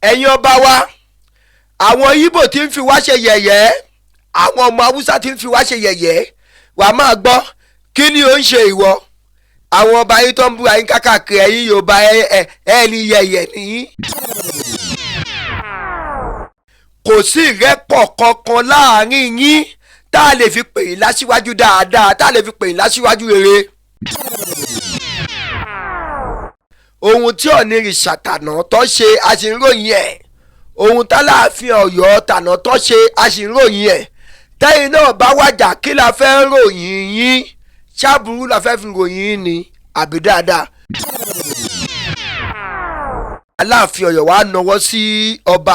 ẹ̀yin ọba wa àwọn Ìgbò tí ń fi wá ṣe yẹ̀yẹ́ àwọn ọmọ Haúsá tí ń fi wá ṣe yẹ̀yẹ́ wàá máa gbọ́ kí ni ó ń ṣe ìwọ àwọn ọba yìí tó ń búra yín kákàkiri ẹ̀yin Yorùbá ẹni yẹ̀yẹ́ nìyí. Kò sí ìrẹ́pọ̀ kankan láàrin yín tá a lè fi pè yín láṣíwájú dáadáa tá a lè fi pè yín láṣíwájú rere. Ohun tí Ọ̀nìrìṣà tànà tó ṣe aṣèròyìn ẹ̀ ohun tálàáfin Ọ̀yọ́ tànà tó ṣe aṣèròyìn ẹ̀ tẹ́yìn náà bá wájà kí la fẹ́ ròyìn yín ṣáàbùrú la fẹ́ fi ròyìn yín ni àbí dáadáa. Aláàfin Ọ̀yọ́ wa nawọ́ sí ọba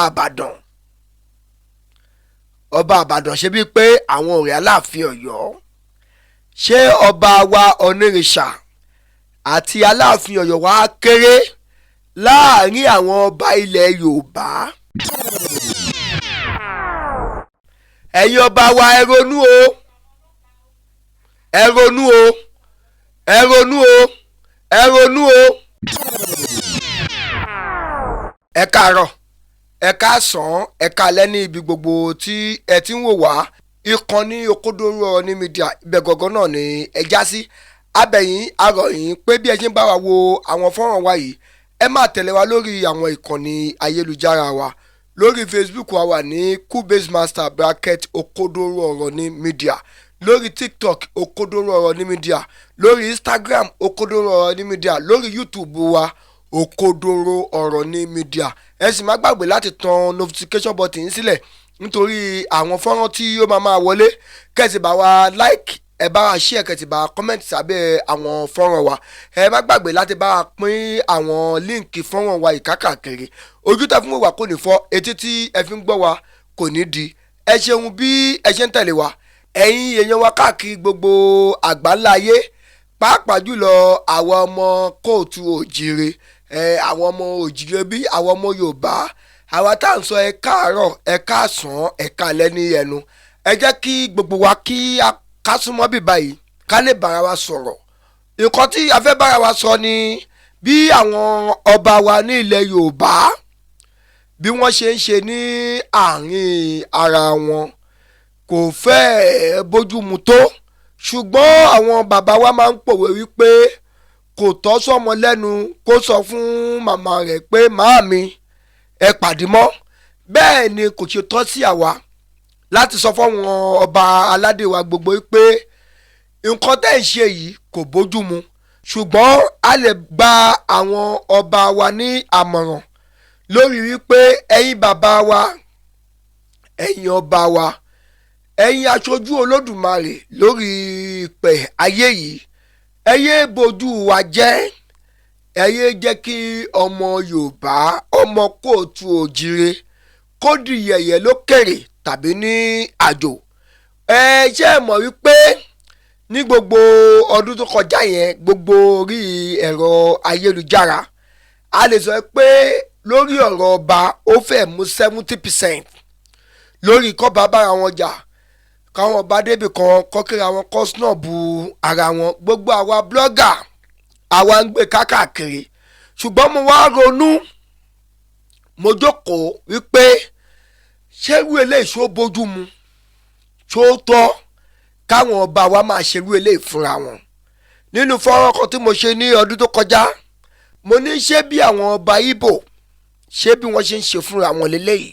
Ìbàdàn ṣe bíi pé àwọn ọ̀rẹ́ Aláàfin Ọ̀yọ́ ṣé ọba wa Ọ̀nìrìṣà àti Aláàfin Ọ̀yọ́ wa kéré láàrin àwọn ọba ilẹ̀ Yorùbá. Ẹ̀yin ọba wa ẹ ronú o ẹ ronú o ẹ ronú o ẹ ronú o. Ẹ káàárọ̀ ẹ káàsán ẹ káalẹ́ ní ibi gbogbo tí ẹ ti ń wò wá ìkànnì Òkodoro ní mídíà ibẹ̀ gọ̀gọ́ náà ni ẹ já sí abẹ́yìn arọ̀yìn pé bí ẹ ṣe ń bá wa wo àwọn fọ́nrán wa yìí ẹ máa tẹ̀lé wa lórí àwọn ìkànnì ayélujára wa lórí Facebook wa wà ní @Òkodoro ní mídíà lórí TikTok Òkodoro ní mídíà lórí Instagram Òkodoro ní mídíà lórí YouTube wa Òkodoro ní mídíà ẹ sì má gbàgbé láti tan notification button sílẹ̀ nítorí àwọn fọ́nrán tí ó máa wọlé kẹ́sì bá wa like ẹ bá wa share kẹ́sì bá wa comment sábẹ́ àwọn fọ́nrán wa ẹ má gbàgbé láti bá wa pín àwọn líǹkì fọ́nrán wa ìkákàkiri ojú tá fún wa kò ní fọ́ etí tí ẹ fi ń gbọ́ wa kò ní di ẹ ṣeun bí ẹ ṣe ń tẹ̀lé wa ẹ̀yin èèyàn wa káàkiri gbogbo àgbáńlá ayé pàápàá jùlọ àwọn ọmọ kóòtù òjìire àwọn ọmọ òjìire bí àwọn ọmọ Yorùbá àwa tá à ń sọ ẹ káàárọ̀ ẹ káàsán ẹ káalẹ́ ní ẹnu ẹ jẹ́ kí gbogbo wa kí a ká súnmọ́ bí báyìí ká lè bára wa sọ̀rọ̀ nǹkan tí a fẹ́ bára wa sọ ni bí àwọn ọba wa ní ilẹ̀ Yorùbá bí wọ́n ṣe ń ṣe ní àárín ara wọn kò fẹ́ bójúmu tó ṣùgbọ́n àwọn bàbá wa máa ń pòwe wípé kò tọ́ sọ́mọ lẹ́nu kó sọ fún màmá rẹ̀ pé màámi ẹ pàdé mọ́ bẹ́ẹ̀ ni kò ṣe tọ́ sí àwa láti sọ fọ́wọn ọba aládé wa gbogbo pé nǹkan tẹ́ ń ṣe yìí kò bójúmu ṣùgbọ́n a lè gba àwọn ọba wa ní àmọ̀ràn lórí wípé ẹ̀yin bàbá wa ẹ̀yin ọba wa ẹ̀yin aṣojú Olódùmarè lórí ìpẹ̀ ayé yìí ẹ yé bojú wa jẹ́ ẹ yé jẹ́ kí ọmọ Yorùbá ọmọ kóòtù òjìire kó di yẹ̀yẹ́ lókèrè tàbí ní àjò ẹ ṣe mọ̀ wípé ní gbogbo ọdún tó kọjá yẹn gbogbo orí ẹ̀rọ ayélujára a lè sọ pé lórí ọ̀rọ̀ ọba ó fẹ́ mú 70% lórí kọ́ba bára wọn jà káwọn ọba débì kan kọ́kẹ́ra wọn kọ́sínà bu ara wọn gbogbo àwa blogger àwa ń gbé kákàkiri ṣùgbọ́n mo wá ronú mo jókòó wípé ṣé irú eléyìí ṣó bójú mu ṣó tọ́ káwọn ọba wa máa ṣe irú eléyìí fúnra wọn nínú fọ́nrán kan tí mo ṣe ní ọdún tó kọjá mo ní ṣé bí àwọn ọba Ìgbò ṣé bí wọ́n ṣe ń ṣe fúnra wọn lélẹ́yìí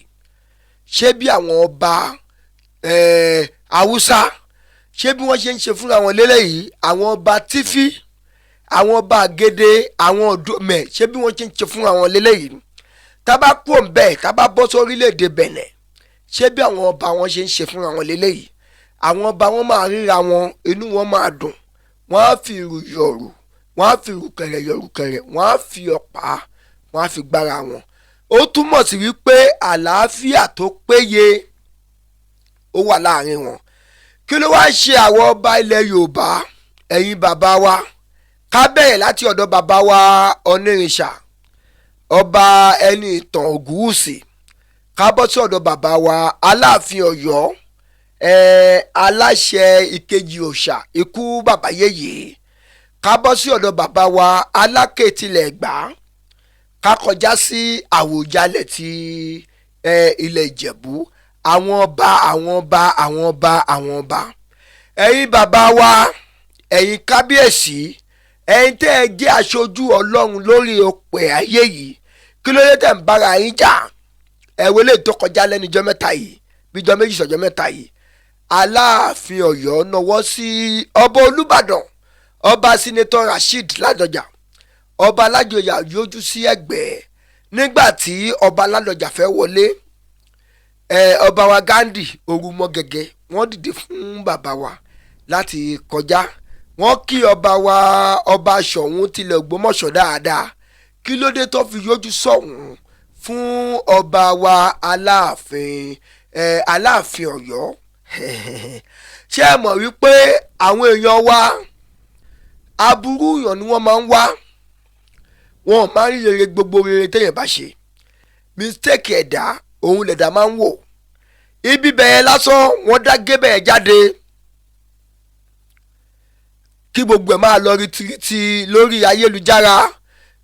ṣé bí àwọn ọba Haúsá ṣé bí wọ́n ṣe ń ṣe fúnra wọn lélẹ́yìí àwọn ọba Tífí àwọn ọba Àgèdè àwọn Ọ̀dọ́mẹ̀ ṣé bí wọ́n ṣe ń ṣe fúnra wọn lélẹ́yìí tábà kú òǹbẹ̀ tábà bọ́ sórílẹ̀-èdè Bẹ̀nẹ̀ ṣé bí àwọn ọba wọn ṣe ń ṣe fúnra wọn lélẹ́yìí àwọn ọba wọn máa ríra wọn inú wọn máa dùn wọ́n á fi ìrù yọ̀rù wọ́n á fi ìrùkẹ̀rẹ̀ yọ̀rùkẹ̀rẹ̀ wọ́n á fi ọ̀pá wọ́n á fi gbára wọn ó túmọ̀ sí wípé àlàáfíà tó péye ó wà láàrin wọn kí ló wá ṣe àwọn ọba ilẹ̀ Yorùbá ẹ̀yin bàbá wa ká bẹ̀rẹ̀ láti ọ̀dọ̀ bàbá wa Ọ̀nìrìṣà ọba ẹni ìtàn Ògúnwùsì ká bọ́ sí ọ̀dọ̀ bàbá wa Aláàfin Ọ̀yọ́ aláṣẹ ìkejì òòṣà ikú bàbá yèyé ká bọ́ sí ọ̀dọ̀ bàbá wa Aláké tilẹ̀ Ẹ̀gbá ká kọjá sí Àwùjalẹ̀ ti ilẹ̀ Ìjẹ̀bú. Àwọn ọba ẹ̀yin bàbá wa, ẹ̀yin kábíyèsí, ẹ̀yin tẹ́ ẹ jẹ́ aṣojú Ọlọ́run lórí òpè ayé yìí, kí ló dé tẹ̀ ń bára yín jà? Ẹ̀wọ̀n lè tó kọjá lẹ́nu ijọ́ mẹ́ta yìí, bí ijọ́ méjì sọ́jọ́ mẹ́ta yìí, Aláàfin Ọ̀yọ́ nawọ́ sí ọba Olúbàdàn, ọba Sínátọ̀ Rasheed Ládọjà, ọba Ládọjà yọjú sí Ẹ̀gbẹ́ nígbà tí ọba Ládọjà fẹ́ wọlé. Ọba wa Ghandi Orúmọgẹ̀gẹ̀ wọ́n dìde fún bàbá wa láti kọjá. Wọ́n kí ọba wa ọba Ṣọ̀ún tilẹ̀ Ògbómọ̀ṣọ́ dáadáa. Kí ló dé tó fi yọjú sọ̀hún fún ọba wa Aláàfin Ọ̀yọ́? Ṣé ẹ mọ̀ wípé àwọn èèyàn wa aburú yàn ni wọ́n máa ń wá, wọn ò máa ń rí rere, gbogbo rere téèyàn bá ṣe mistake ẹ̀dá òun lẹ̀dá máa ń wò. Ibi bẹ̀yẹn lásán wọ́n dá gé bẹ̀yẹn jáde kí gbogbo ẹ̀ máa lọ rìtìrìtì lórí ayélujára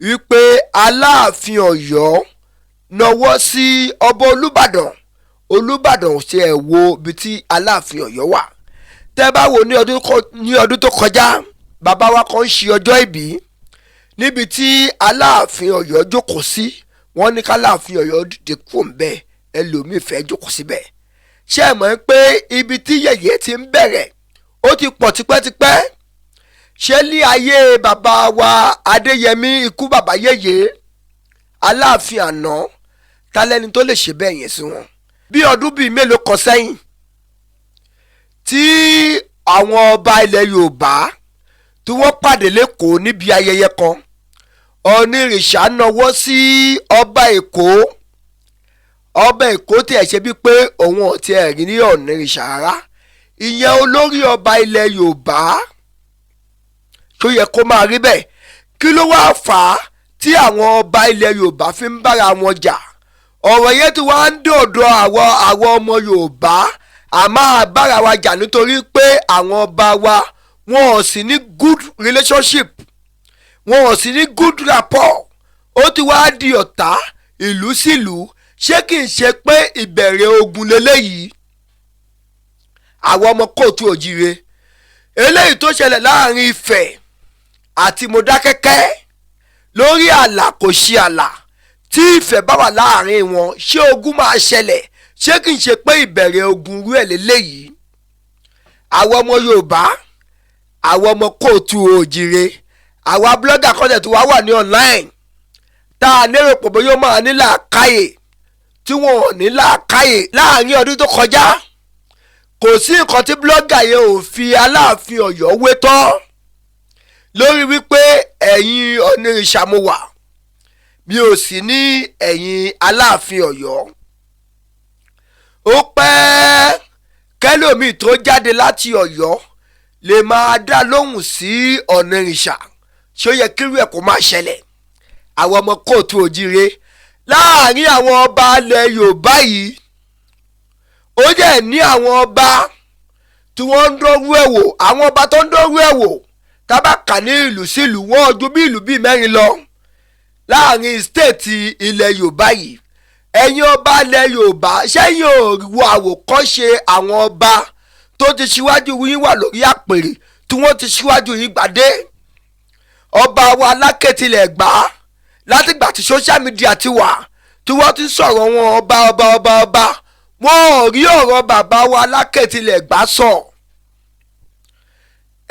wípé Aláàfin Ọ̀yọ́ nawọ́ sí ọba Olúbàdàn ò ṣe ẹ̀ wo ibi tí Aláàfin Ọ̀yọ́ wà. Tẹ́ bá wò ní ọdún tó kọjá, bàbá wa kan ń ṣe ọjọ́ ìbí níbi tí Aláàfin Ọ̀yọ́ jókòó sí. Wọ́n ní k'Aláàfin Ọ̀yọ́ dìde kúrò ńbẹ̀, ẹlòmíì fẹ́ jókòó síbẹ̀. Ṣé ẹ mọ̀ pé ibi tí yẹ̀yẹ́ ti ń bẹ̀rẹ̀ ó ti pọ̀ tipẹ́tipẹ́? Ṣé ní ayé bàbá wa Adéyẹmí, ikú bàbá yèyé Aláàfin àná, ta lẹ́ni tó lè ṣe bẹ́ẹ̀ yẹn sí wọn? Bí ọdún bíi mélòó kan sẹ́yìn tí àwọn ọba ilẹ̀ Yorùbá tí wọ́n pàdé lẹ́kọ̀ọ́ níbi ayẹyẹ kan, Onírìṣà nawọ́ sí ọba Èkó tí ẹ̀ ṣe bí pé òun ò tiẹ̀ rí ní Onírìṣà rárá. Ìyẹn olórí ọba ilẹ̀ Yorùbá tó yẹ kó máa rí bẹ́ẹ̀. Kí ló wá fà á tí àwọn ọba ilẹ̀ Yorùbá fi ń bára wọn jà? Ọ̀rọ̀ yẹn tí wọ́n á ń dòdò àwọn ọmọ Yorùbá, a máa bára wa jà nítorí pé àwọn ọba wa wọn ò sí ní good relationship, wọn ò sí ní good rapport. Ó ti wá di ọ̀tá ìlú sílùú. Ṣé kì í ṣe pé ìbẹ̀rẹ̀ ogun leléyìí? Àwọn ọmọ kóòtù òjìire eléyìí tó ṣẹlẹ̀ láàrin Ifẹ̀ àti Mọdákẹ́kẹ́ lórí ààlà kò ṣe ààlà, tí Ifẹ̀ bá wà láàrin wọn, ṣé ogun máa ṣẹlẹ̀? Ṣé kì í ṣe pé ìbẹ̀rẹ̀ ogun rú ẹ̀ leléyìí? Àwọn ọmọ Yorùbá, àwọn ọmọ kóòtù òjìire, àwa blogger kọ́ńtẹ̀ tó wà ní online tá a lérò pé bóyá ó máa ní làákàyè tí wọn ò ní làákàyè. Láàrin ọdún tó kọjá kò sí nǹkan tí blogger yẹn ò fi Aláàfin Ọ̀yọ́ wé tán lórí wípé ẹ̀yin Onírìṣà mo wà, mi ò sí ní ẹ̀yìn Aláàfin Ọ̀yọ́. Ó pẹ́ kẹ́lòmíì tó jáde láti Ọ̀yọ́ lè máa dá lóhùn sí Onírìṣà. Ṣé ó yẹ kírú ẹ̀ kó máa ṣẹlẹ̀? Àwọn ọmọ kóòtù òjìire láàrin àwọn ọba ilẹ̀ Yorùbá yìí, ó jẹ́ ní àwọn ọba tí wọ́n ń dọ́rú ẹ̀ wò. Àwọn ọba tó ń dọ́rú ẹ̀ wò tábàkà ní ìlú sílùú, wọ́n ju bí ìlú bíi 4 lọ láàrin stéètì ilẹ̀ Yorùbá yìí. Ẹ̀yin ọba ilẹ̀ Yorùbá, ṣẹ́yìn ò wo àwòkọ́ṣe àwọn ọba tó ti ṣíwájú yín wà lórí àpèrè tí wọ́n ti ṣíwájú yín gbàdé? Ọba wa Aláké tilẹ̀ gbà á látìgbà tí social media ti wà, tí wọ́n ti sọ̀rọ̀ wọn ọba wọn ò rí ọ̀rọ̀ bàbá wa Aláké tilẹ̀ gbà sọ.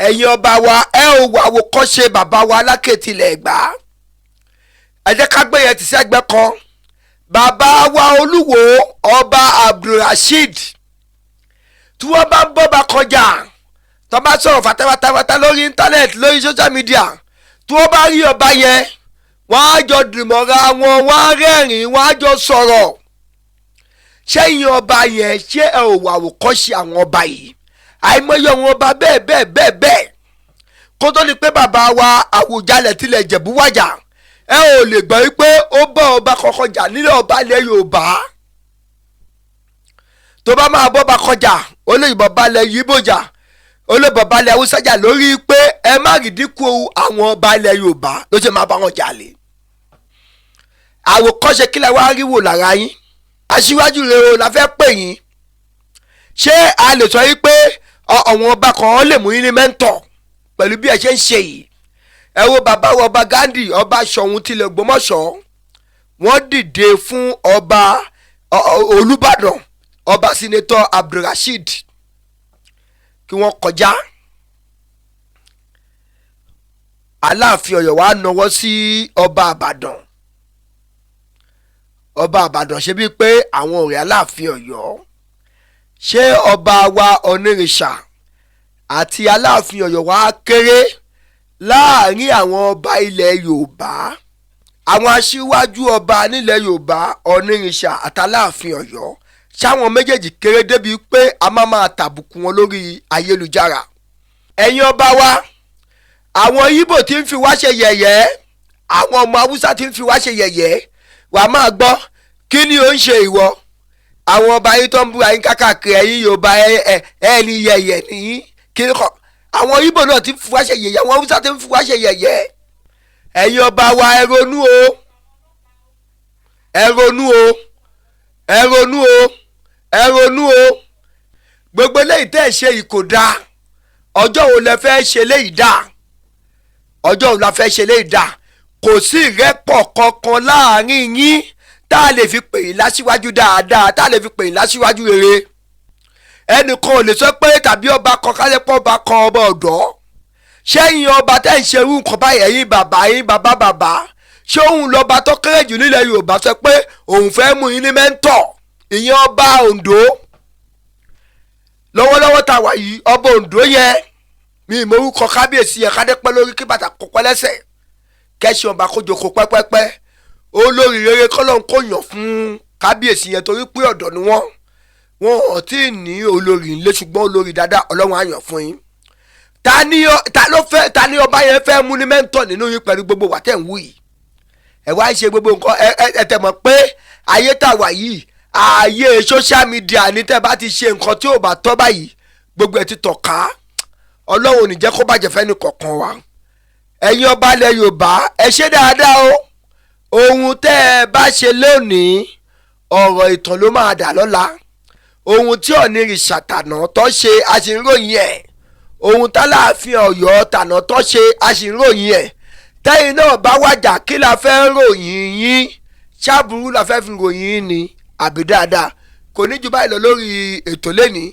Ẹ̀yin ọba wa, ẹ ò wà àwòkọ́ṣe bàbá wa Aláké tilẹ̀ gbà. Ẹ jẹ́ ká gbé yẹn ti sẹ́gbẹ́ kan. Bàbá wa Olúwo ọba Abdulrasheed, tí wọ́n bá ń bọ́ba kọjá, tó bá sọ̀rọ̀ fatafata lórí íńtánẹ́ẹ̀tì, lórí social media, tí wọ́n bá rí ọba yẹn, wọ́n á jọ dìmọ̀ra wọn, wọ́n á rẹ́rìn-ín, wọ́n á jọ sọ̀rọ̀. Ṣẹ́yìn ọba yẹn, ṣé ẹ ò wà àwòkọ́ṣe àwọn ọba yìí? Àìmọye àwọn ọba bẹ́ẹ̀ kó tó ní pé bàbá wa Àwùjalẹ̀ tilẹ̀ Ìjẹ̀bú wàjà, ẹ ò lè gbọ́ wípé ó bá ọba kọ̀ọ̀kan jà nílẹ̀ ọba ilẹ̀ Yorùbá. Tó bá máa bọ́ba kọjà, ó lè bọ̀ balẹ̀ Yíbò jà, ó lè bọ̀ balẹ̀ Haúsá jà, lórí pé ẹ má rí dínkù àwọn ọba ilẹ̀ Yorùbá ló ṣe máa bá wọn jà lé. àwòkọ́ṣe kílẹ̀ wá rí wò lára yín aṣíwájú rere o la fẹ́ pè yín ṣé a lè sọ yí pé ọ̀wọ́n ọba kan lè mú yín ní mẹ́ńtọ̀ pẹ̀lú bí ẹ ṣe ń ṣe yìí ẹ wo bàbá wa ọba Gandhi ọba Ṣọ̀ún tilẹ̀ Ògbómọ̀ṣọ́ wọ́n dìde fún ọba Olúbàdàn ọba Senator Abdulrasheed kí wọ́n kọjá Aláàfin Ọ̀yọ́ wa nawọ́ sí ọba Ìbàdàn ṣe bíi pé àwọn ọ̀rẹ́ Aláàfin Ọ̀yọ́ ṣé ọba wa Onírìṣà àti Aláàfin Ọ̀yọ́ wa kéré láàrin àwọn ọba ilẹ̀ Yorùbá àwọn aṣíwájú ọba nílẹ̀ Yorùbá Onírìṣà àti Aláàfin Ọ̀yọ́ ṣáwọn méjèèjì kéré débi pé a máa tàbùkù wọn lórí ayélujára ẹ̀yin ọba wa àwọn Ìgbò tí ń fi wá ṣe yẹ̀yẹ́ àwọn ọmọ Haúsá tí ń fi wá ṣe yẹ̀yẹ́ wà máa gbọ́ kí ni ó ń ṣe ìwọ àwọn ọba yín tó ń búra yín kákàkiri ẹ̀yin Yorùbá ẹni yẹ̀yẹ́ nìyí kí ni kọ́ àwọn Ìgbò náà tí ń fi wá ṣe yẹ̀yẹ́ àwọn Haúsá tí ń fi wá ṣe yẹ̀yẹ́ ẹ̀yin ọba wa ẹ ronú o ẹ ronú o ẹ ronú o ẹ ronú o gbogbo eléyìí tẹ́ ẹ ṣe yìí kò dáa ọjọ́ wo lẹ fẹ́ ṣe léyìí dáa ọjọ́ wo la fẹ́ ṣe léyìí dáa kò sí ìrẹ́pọ̀ kankan láàrin yín tá a lè fi pè yín láṣíwájú dáadáa tá a lè fi pè yín láṣíwájú rere ẹnìkan ò lè sọ pé tàbí ọba kan kálẹ́pọ̀ ọba kan ọba ọ̀dọ́ ṣẹ́yìn ọba tẹ́ ń ṣe irú nǹkan báyìí ẹ̀yin bàbá ṣé òun lọ́ba tó kéré jù nílẹ̀ Yorùbá sọ pé òun fẹ́ mú yín ní mẹ́ńtọ̀ ìyẹn ọba Oǹdó lọ́wọ́lọ́wọ́ tá a wà yìí ọba Oǹdó yẹn mi ì morúkọ kábíyèsí yẹn kádé pẹ́ lórí kí bàtà kó pẹ́ lẹ́sẹ̀ kẹ́sì ọba kó jókòó pẹ́pẹ́pẹ́ olórí rere kọ́lọ́n kò yàn fún kábíyèsí yẹn torí pé ọ̀dọ́ ni wọ́n ò tí ì ní olórí ńlé ṣùgbọ́n olórí dáadáa Ọlọ́run á yàn fún yín ta ni ọba yẹn fẹ́ mú ní mẹ́ńtọ̀ nínú yín pẹ̀lú gbogbo wà tẹ̀ ń wù yìí ẹ wá ń ṣe gbogbo nǹkan ẹ tẹ̀ mọ̀ pé ayé tá a wà yìí ààyè social media ní tẹ́ bá ti ṣe nǹkan tí ò bá tọ́ báyìí gbogbo ẹ̀ ti tọ̀ ká Ọlọ́run ò ní jẹ́ kó bàjẹ́ fẹ́ni kọ̀ọ̀kan wa ẹ̀yin ọba ilẹ̀ Yorùbá ẹ ṣe dáadáa o ohun tẹ́ ẹ bá ṣe lónìí ọ̀rọ̀ ìtàn ló máa dà lọ́la ohun tí Onírìṣà tànà tó ṣe aṣèròyìn ẹ̀ ohun t'Aláàfin Ọ̀yọ́ tànà tó ṣe aṣèròyìn ẹ̀ tẹ́yìn náà bá wájà kí la fẹ́ ròyìn yín ṣáàbùrú la fẹ́ fi ròyìn yín ni àbí dáadáa kò ní jù báyìí lọ lórí ètò lẹ́ni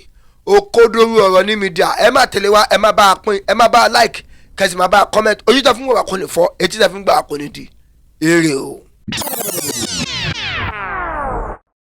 òkodoro ọ̀rọ̀ ní mídíà ẹ má tẹ̀lé wa ẹ má bá a pín ẹ má bá a like kẹsì má bá a comment ojú tẹ fún wa kò ní fọ́ etí tẹ fún gbà kò ní di èrè o.